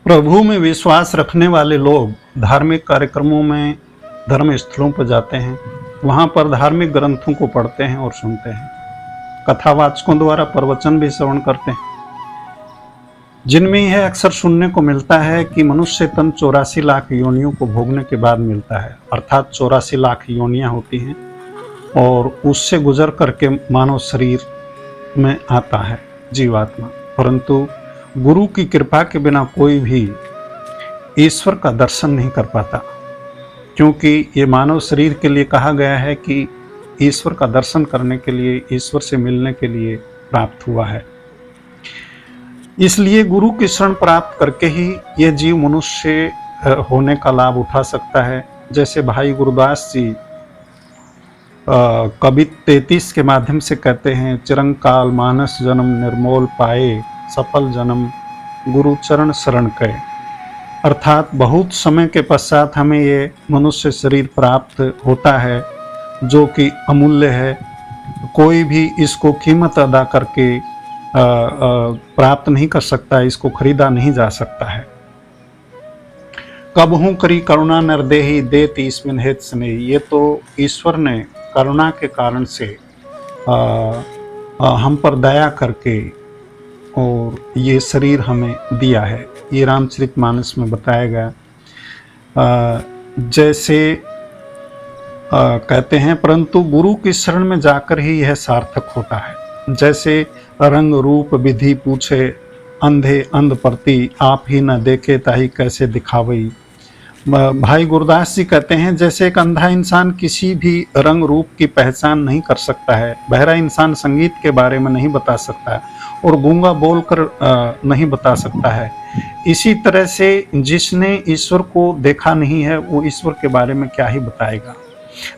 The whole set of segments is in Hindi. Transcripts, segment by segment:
प्रभु में विश्वास रखने वाले लोग धार्मिक कार्यक्रमों में धर्म स्थलों पर जाते हैं, वहां पर धार्मिक ग्रंथों को पढ़ते हैं और सुनते हैं। कथावाचकों द्वारा प्रवचन भी श्रवण करते हैं, जिनमें यह अक्सर सुनने को मिलता है कि मनुष्य तन 84 लाख योनियों को भोगने के बाद मिलता है, अर्थात 84 लाख योनियां होती हैं और उससे गुजर करके मानव शरीर में आता है जीवात्मा। परंतु गुरु की कृपा के बिना कोई भी ईश्वर का दर्शन नहीं कर पाता, क्योंकि ये मानव शरीर के लिए कहा गया है कि ईश्वर का दर्शन करने के लिए, ईश्वर से मिलने के लिए प्राप्त हुआ है। इसलिए गुरु की शरण प्राप्त करके ही यह जीव मनुष्य होने का लाभ उठा सकता है। जैसे भाई गुरदास जी कवि 33 के माध्यम से कहते हैं, चिरंकाल मानस जन्म निर्मोल पाए, सफल जन्म गुरु चरण शरण कहे। अर्थात बहुत समय के पश्चात हमें ये मनुष्य शरीर प्राप्त होता है, जो कि अमूल्य है। कोई भी इसको कीमत अदा करके प्राप्त नहीं कर सकता, इसको खरीदा नहीं जा सकता है। कबहू करी करुणा नरदेही देत ईश्विन हेत स्नेह, ये तो ईश्वर ने करुणा के कारण से हम पर दया करके और ये शरीर हमें दिया है। ये रामचरितमानस में बताया गया। जैसे कहते हैं, परंतु गुरु की शरण में जाकर ही यह सार्थक होता है। जैसे रंग रूप विधि पूछे अंधे अंध प्रति, आप ही न देखे ताही कैसे दिखावई। भाई गुरदास जी कहते हैं, जैसे एक अंधा इंसान किसी भी रंग रूप की पहचान नहीं कर सकता है, बहरा इंसान संगीत के बारे में नहीं बता सकता है और गूंगा बोलकर नहीं बता सकता है, इसी तरह से जिसने ईश्वर को देखा नहीं है वो ईश्वर के बारे में क्या ही बताएगा।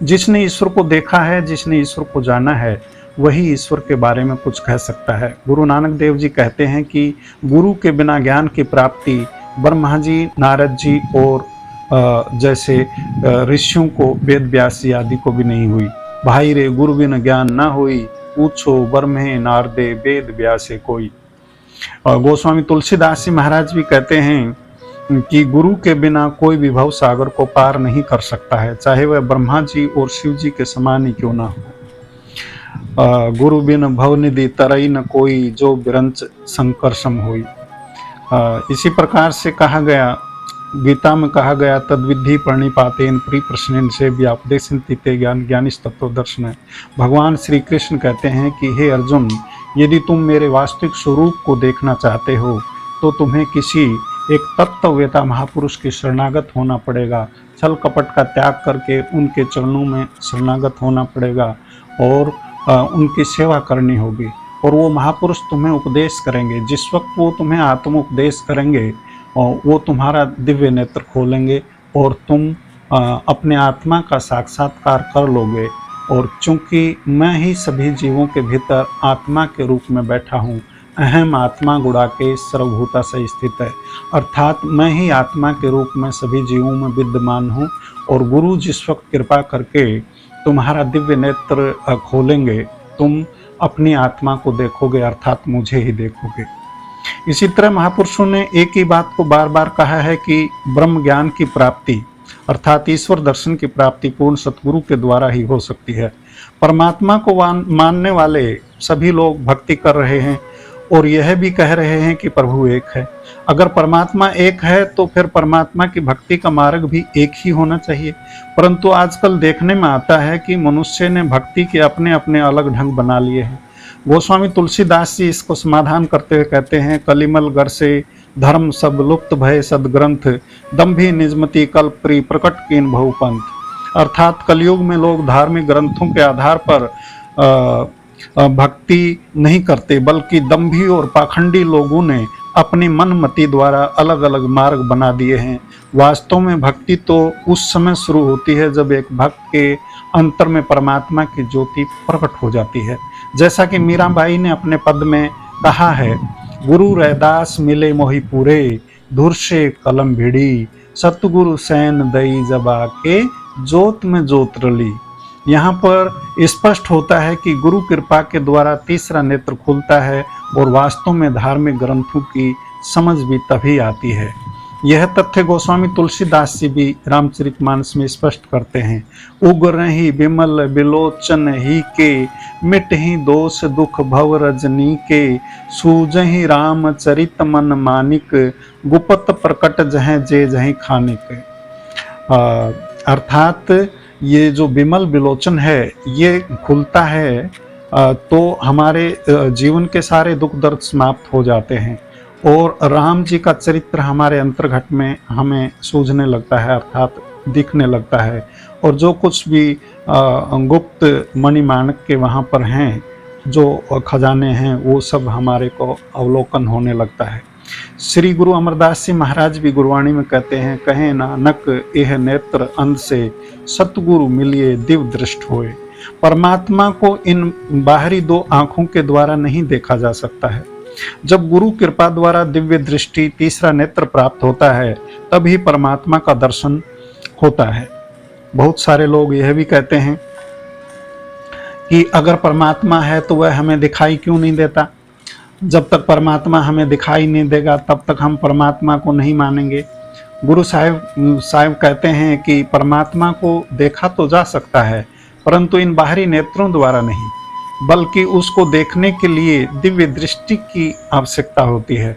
जिसने ईश्वर को देखा है, जिसने ईश्वर को जाना है, वही ईश्वर के बारे में कुछ कह सकता है। गुरु नानक देव जी कहते हैं कि गुरु के बिना ज्ञान की प्राप्ति ब्रह्मा जी, नारद जी और जैसे ऋषियों को, वेद व्यास जी आदि को भी नहीं हुई। भाई रे गुरु बिन ज्ञान ना हुई, पूछो ब्रह्मे नारदे वेद व्यासे कोई। गोस्वामी तुलसीदास जी महाराज भी कहते हैं कि गुरु के बिना कोई भी भव सागर को पार नहीं कर सकता है, चाहे वह ब्रह्मा जी और शिव जी के समान ही क्यों ना हो। गुरु बिन भवनिधि तरई न कोई, जो बिरंच शंकर सम होई। इसी प्रकार से कहा गया, गीता में कहा गया, तद्विधि प्रणिपातेन प्रिय प्रश्नेन से व्यापदेशन तीते ज्ञान ज्ञानिस तत्व दर्शन। भगवान श्री कृष्ण कहते हैं कि हे अर्जुन, यदि तुम मेरे वास्तविक स्वरूप को देखना चाहते हो तो तुम्हें किसी एक तत्ववेता महापुरुष की शरणागत होना पड़ेगा। छल कपट का त्याग करके उनके चरणों में शरणागत होना पड़ेगा और उनकी सेवा करनी होगी, और वो महापुरुष तुम्हें उपदेश करेंगे। जिस वक्त वो तुम्हें आत्म उपदेश करेंगे और वो तुम्हारा दिव्य नेत्र खोलेंगे और तुम अपने आत्मा का साक्षात्कार कर लोगे। और चूंकि मैं ही सभी जीवों के भीतर आत्मा के रूप में बैठा हूँ, अहम आत्मा गुणाके सर्वभूता से स्थित है, अर्थात मैं ही आत्मा के रूप में सभी जीवों में विद्यमान हूँ। और गुरु जिस वक्त कृपा करके तुम्हारा दिव्य नेत्र खोलेंगे, तुम अपनी आत्मा को देखोगे, अर्थात मुझे ही देखोगे। इसी तरह महापुरुषों ने एक ही बात को बार बार कहा है कि ब्रह्म ज्ञान की प्राप्ति अर्थात ईश्वर दर्शन की प्राप्ति पूर्ण सतगुरु के द्वारा ही हो सकती है। परमात्मा को मानने वाले सभी लोग भक्ति कर रहे हैं और यह भी कह रहे हैं कि प्रभु एक है। अगर परमात्मा एक है तो फिर परमात्मा की भक्ति का मार्ग भी एक ही होना चाहिए। परंतु आजकल देखने में आता है कि मनुष्य ने भक्ति के अपने अपने अलग ढंग बना लिए हैं। गोस्वामी तुलसीदास जी इसको समाधान करते हुए कहते हैं, कलिमल गर से धर्म सब लुप्त भय सदग्रंथ, दम्भी निजमति कल्प प्री प्रकट कीन बहुपंथ। अर्थात कलयुग में लोग धार्मिक ग्रंथों के आधार पर भक्ति नहीं करते, बल्कि दम्भी और पाखंडी लोगों ने अपनी मनमति द्वारा अलग अलग मार्ग बना दिए हैं। वास्तव में भक्ति तो उस समय शुरू होती है जब एक भक्त के अंतर में परमात्मा की ज्योति प्रकट हो जाती है। जैसा कि मीराबाई ने अपने पद में कहा है, गुरु रैदास मिले मोहि पूरे, धुर से कलम भिड़ी, सतगुरु सैन दई जबा के, जोत में जोत रली। यहाँ पर स्पष्ट होता है कि गुरु कृपा के द्वारा तीसरा नेत्र खुलता है और वास्तव में धार्मिक ग्रंथों की समझ भी तभी आती है। यह तथ्य गोस्वामी तुलसीदास जी भी रामचरितमानस में स्पष्ट करते हैं। उग्र ही बिमल बिलोचन ही के, मिट ही दोष दुख भव रजनी के, सूझहि रामचरित मन मानिक, गुपत प्रकट जह जे जहि खानिक। अर्थात ये जो बिमल बिलोचन है ये खुलता है तो हमारे जीवन के सारे दुख दर्द समाप्त हो जाते हैं और राम जी का चरित्र हमारे अंतर्घट में हमें सूझने लगता है, अर्थात दिखने लगता है। और जो कुछ भी गुप्त मणिमाणक के वहाँ पर हैं, जो खजाने हैं, वो सब हमारे को अवलोकन होने लगता है। श्री गुरु अमरदास जी महाराज भी गुरुवाणी में कहते हैं, कहे नानक यह नेत्र अंध से, सतगुरु मिलिए दिव्य दृष्ट होए। परमात्मा को इन बाहरी दो आंखों के द्वारा नहीं देखा जा सकता है। जब गुरु कृपा द्वारा दिव्य दृष्टि, तीसरा नेत्र प्राप्त होता है, तभी परमात्मा का दर्शन होता है। बहुत सारे लोग यह भी कहते हैं कि अगर परमात्मा है तो वह हमें दिखाई क्यों नहीं देता। जब तक परमात्मा हमें दिखाई नहीं देगा तब तक हम परमात्मा को नहीं मानेंगे। गुरु साहिब कहते हैं कि परमात्मा को देखा तो जा सकता है, परंतु इन बाहरी नेत्रों द्वारा नहीं, बल्कि उसको देखने के लिए दिव्य दृष्टि की आवश्यकता होती है।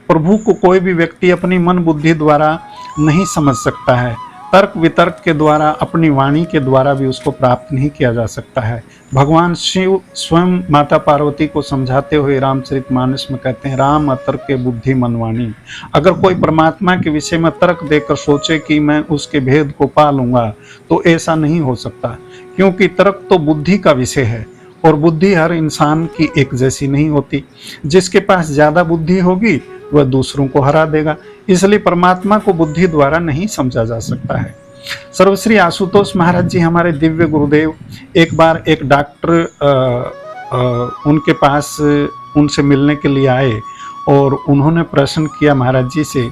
प्रभु को कोई भी व्यक्ति अपनी मन बुद्धि द्वारा नहीं समझ सकता है। तर्क वितर्क के द्वारा, अपनी वाणी के द्वारा भी उसको प्राप्त नहीं किया जा सकता है। भगवान शिव स्वयं माता पार्वती को समझाते हुए रामचरितमानस में कहते हैं, राम अतर्क के बुद्धि मनवाणी। अगर कोई परमात्मा के विषय में तर्क देकर सोचे कि मैं उसके भेद को पा लूंगा तो ऐसा नहीं हो सकता, क्योंकि तर्क तो बुद्धि का विषय है और बुद्धि हर इंसान की एक जैसी नहीं होती। जिसके पास ज्यादा बुद्धि होगी वह दूसरों को हरा देगा। इसलिए परमात्मा को बुद्धि द्वारा नहीं समझा जा सकता है। सर्वश्री आशुतोष महाराज जी हमारे दिव्य गुरुदेव, एक बार एक डॉक्टर उनके पास उनसे मिलने के लिए आए और उन्होंने प्रश्न किया महाराज जी से,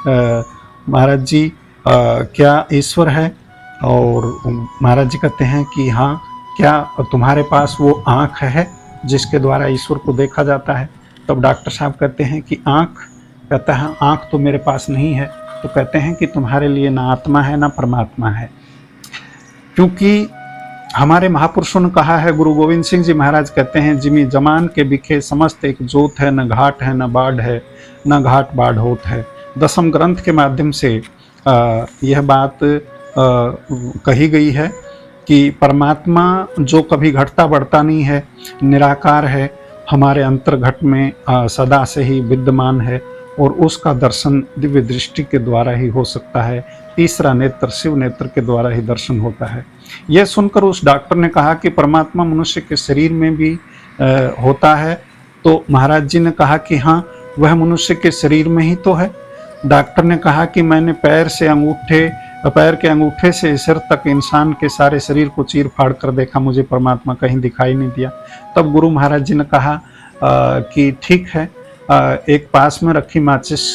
महाराज जी क्या ईश्वर है? और महाराज जी कहते हैं कि हाँ, क्या तुम्हारे पास वो आँख है जिसके द्वारा ईश्वर को देखा जाता है? तब डॉक्टर साहब कहते हैं कि आँख? कहता है आँख तो मेरे पास नहीं है। तो कहते हैं कि तुम्हारे लिए ना आत्मा है ना परमात्मा है, क्योंकि हमारे महापुरुषों ने कहा है। गुरु गोविंद सिंह जी महाराज कहते हैं, जिमी जमान के बिखे समस्त एक जोत है, न घाट है न बाढ़ है, न घाट बाढ़ होत है। दसम ग्रंथ के माध्यम से यह बात कही गई है कि परमात्मा जो कभी घटता बढ़ता नहीं है, निराकार है, हमारे अंतर्घट में सदा से ही विद्यमान है और उसका दर्शन दिव्य दृष्टि के द्वारा ही हो सकता है। तीसरा नेत्र शिव नेत्र के द्वारा ही दर्शन होता है। यह सुनकर उस डॉक्टर ने कहा कि परमात्मा मनुष्य के शरीर में भी होता है। तो महाराज जी ने कहा कि हाँ, वह मनुष्य के शरीर में ही तो है। डॉक्टर ने कहा कि मैंने पैर के अंगूठे से सिर तक इंसान के सारे शरीर को चीर फाड़ कर देखा, मुझे परमात्मा कहीं दिखाई नहीं दिया। तब गुरु महाराज जी ने कहा कि ठीक है। एक पास में रखी माचिस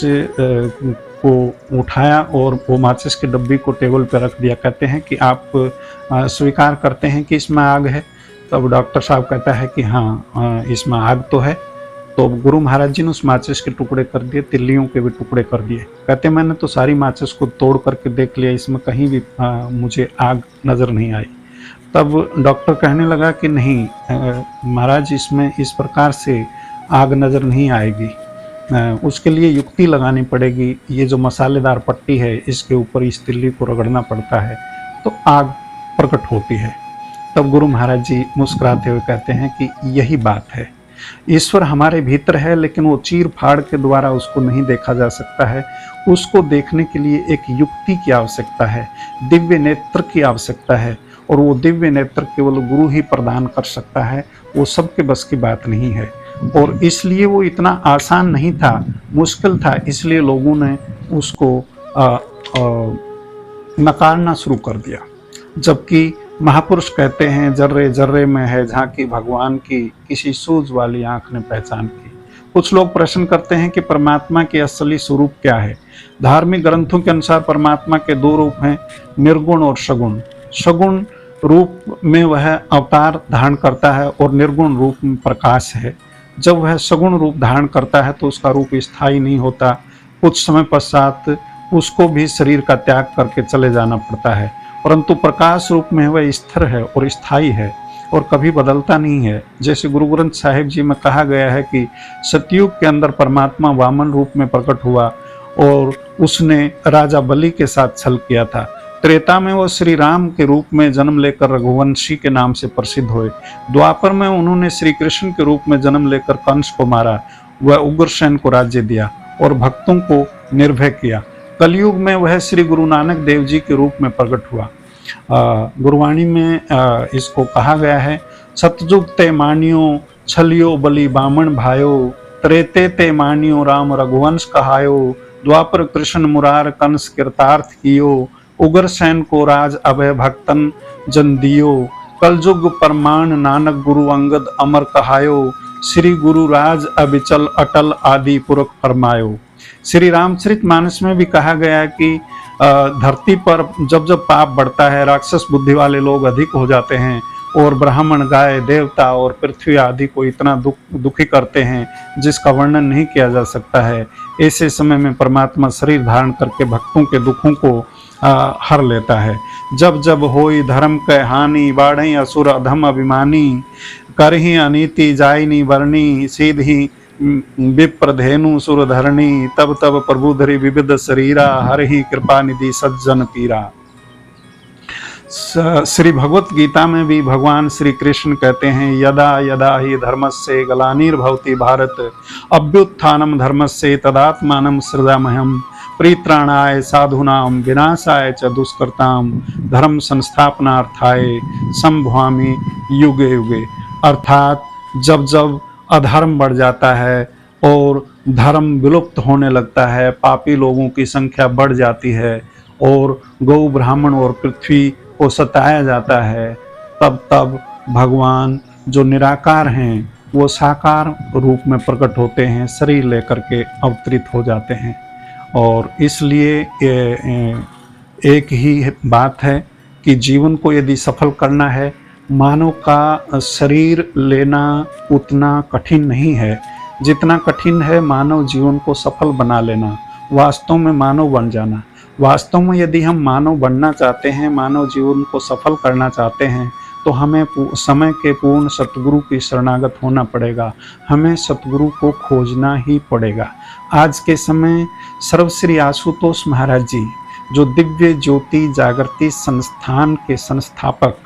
को उठाया और वो माचिस की डब्बी को टेबल पर रख दिया। कहते हैं कि आप स्वीकार करते हैं कि इसमें आग है? तब डॉक्टर साहब कहता है कि हाँ, इसमें आग तो है। तो गुरु महाराज जी ने उस माचिस के टुकड़े कर दिए, तिल्लियों के भी टुकड़े कर दिए। कहते मैंने तो सारी माचिस को तोड़ करके देख लिया, इसमें कहीं भी मुझे आग नज़र नहीं आई। तब डॉक्टर कहने लगा कि नहीं महाराज, इसमें इस प्रकार से आग नज़र नहीं आएगी, उसके लिए युक्ति लगानी पड़ेगी। ये जो मसालेदार पट्टी है इसके ऊपर इस तिल्ली को रगड़ना पड़ता है तो आग प्रकट होती है। तब गुरु महाराज जी मुस्कुराते हुए कहते हैं कि यही बात है, ईश्वर हमारे भीतर है, लेकिन वो चीर फाड़ के द्वारा उसको नहीं देखा जा सकता है। उसको देखने के लिए एक युक्ति की आवश्यकता है, दिव्य नेत्र की आवश्यकता है, और वो दिव्य नेत्र केवल गुरु ही प्रदान कर सकता है। वो सबके बस की बात नहीं है और इसलिए वो इतना आसान नहीं था, मुश्किल था। इसलिए लोगों ने उसको नकारना शुरू कर दिया। जबकि महापुरुष कहते हैं, जर्रे जर्रे में है झांकी भगवान की, किसी सूझ वाली आंख ने पहचान की। कुछ लोग प्रश्न करते हैं कि परमात्मा के असली स्वरूप क्या है। धार्मिक ग्रंथों के अनुसार परमात्मा के दो रूप हैं, निर्गुण और सगुण। सगुण रूप में वह अवतार धारण करता है और निर्गुण रूप में प्रकाश है। जब वह सगुण रूप धारण करता है तो उसका रूप स्थायी नहीं होता, कुछ समय पश्चात उसको भी शरीर का त्याग करके चले जाना पड़ता है, परंतु प्रकाश रूप में वह स्थिर है और स्थायी है और कभी बदलता नहीं है। जैसे गुरु ग्रंथ साहिब जी में कहा गया है कि सतयुग के अंदर परमात्मा वामन रूप में प्रकट हुआ और उसने राजा बलि के साथ छल किया था। त्रेता में वो श्री राम के रूप में जन्म लेकर रघुवंशी के नाम से प्रसिद्ध हुए। द्वापर में उन्होंने श्री कृष्ण के रूप में जन्म लेकर कंस को मारा, वह उग्रसेन को राज्य दिया और भक्तों को निर्भय किया। कलयुग में वह श्री गुरु नानक देव जी के रूप में प्रकट हुआ। गुरुवाणी में इसको कहा गया है, सतयुग ते मानियो छलियो बलि बामण भायो, त्रेते ते मानियो राम रघुवंश कहायो, द्वापर कृष्ण मुरार कंस कृतार्थ कियो, उग्रसेन को राज अभय भक्तन जन दियो, कलयुग परमान नानक गुरु अंगद अमर कहायो, श्री गुरु राज अबिचल अटल आदि पुरख फरमायो। श्री रामचरित मानस में भी कहा गया है कि धरती पर जब जब पाप बढ़ता है, राक्षस बुद्धि वाले लोग अधिक हो जाते हैं और ब्राह्मण, गाय, देवता और पृथ्वी आदि को इतना दुखी करते हैं जिसका वर्णन नहीं किया जा सकता है। ऐसे समय में परमात्मा शरीर धारण करके भक्तों के दुखों को हर लेता है। जब जब होई धर्म के हानि, बाढ़ई असुर अधम अभिमानी, करही अनीति जायनी वर्णी, सीधी विप्रधेनु सुरधरणी, तब तब प्रभु धरि विविध शरीरा, हर ही कृपा निधि सज्जन पीरा। श्री भगवत गीता में भी भगवान श्री कृष्ण कहते हैं, यदा यदा ही धर्मस्य ग्लानिर्भवति भारत, अभ्युत्थानम धर्मस्य तदात्मानं सृजाम्यहम्, परित्राणाय साधूनां विनाशाय च दुष्कृतां, धर्म संस्थापनार्थाय संभवामि युगे युगे। अर्थात जब जब अधर्म बढ़ जाता है और धर्म विलुप्त होने लगता है, पापी लोगों की संख्या बढ़ जाती है और गौ, ब्राह्मण और पृथ्वी को सताया जाता है, तब तब भगवान जो निराकार हैं वो साकार रूप में प्रकट होते हैं, शरीर लेकर के अवतरित हो जाते हैं। और इसलिए एक ही बात है कि जीवन को यदि सफल करना है, मानव का शरीर लेना उतना कठिन नहीं है जितना कठिन है मानव जीवन को सफल बना लेना, वास्तव में मानव बन जाना। वास्तव में यदि हम मानव बनना चाहते हैं, मानव जीवन को सफल करना चाहते हैं, तो हमें समय के पूर्ण सतगुरु की शरणागत होना पड़ेगा। हमें सतगुरु को खोजना ही पड़ेगा। आज के समय सर्वश्री आशुतोष महाराज जी, जो दिव्य ज्योति जागृति संस्थान के संस्थापक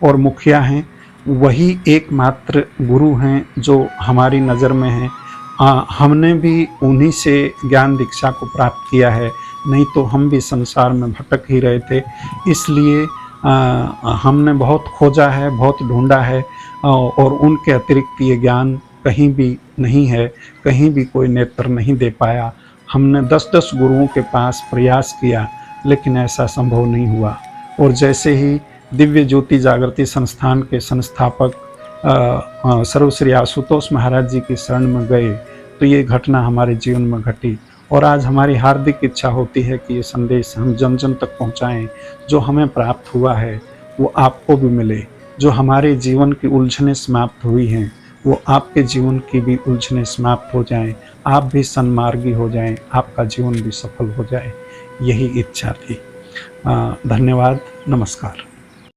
और मुखिया हैं, वही एकमात्र गुरु हैं जो हमारी नज़र में हैं। हमने भी उन्हीं से ज्ञान दीक्षा को प्राप्त किया है, नहीं तो हम भी संसार में भटक ही रहे थे। इसलिए हमने बहुत खोजा है, बहुत ढूंढा है और उनके अतिरिक्त ये ज्ञान कहीं भी नहीं है, कहीं भी कोई नेत्र नहीं दे पाया। हमने 10-10 गुरुओं के पास प्रयास किया, लेकिन ऐसा संभव नहीं हुआ। और जैसे ही दिव्य ज्योति जागृति संस्थान के संस्थापक सर्वश्री आशुतोष महाराज जी की शरण में गए, तो ये घटना हमारे जीवन में घटी। और आज हमारी हार्दिक इच्छा होती है कि ये संदेश हम जन जन तक पहुंचाएं। जो हमें प्राप्त हुआ है वो आपको भी मिले। जो हमारे जीवन की उलझनें समाप्त हुई हैं, वो आपके जीवन की भी उलझनें समाप्त हो जाएं, आप भी सन्मार्गी हो जाएं, आपका जीवन भी सफल हो जाए। यही इच्छा थी। धन्यवाद। नमस्कार।